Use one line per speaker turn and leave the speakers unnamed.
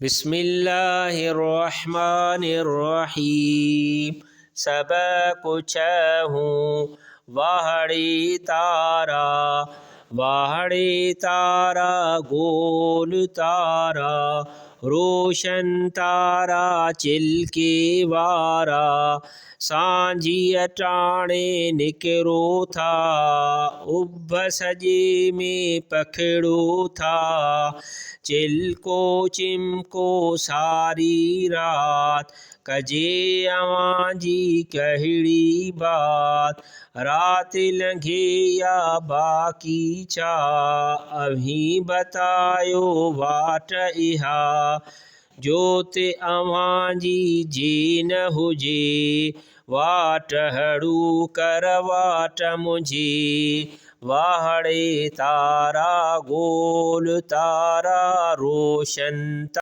बिस्मिल्लाहिर्रहमानिर्रहीम। सबक छहूं वाहड़े तारा, वाहड़े तारा गोल तारा, रोशन तारा चिल्के वारा, सांझीअ टाणे निकिरो था, उभ सॼे में पखिड़ो था, चिल्को चिमको सारी रात, कजे अवां जी कहिड़ी बात, रात लंघे या बाक़ी छा, अव्हीं बतायो वाट इहा, जोति अवां जी जे न हुजे, वाट हड़ू कर वाट मुंहिंजे, वाहड़े तारा गोल तारा, रोशन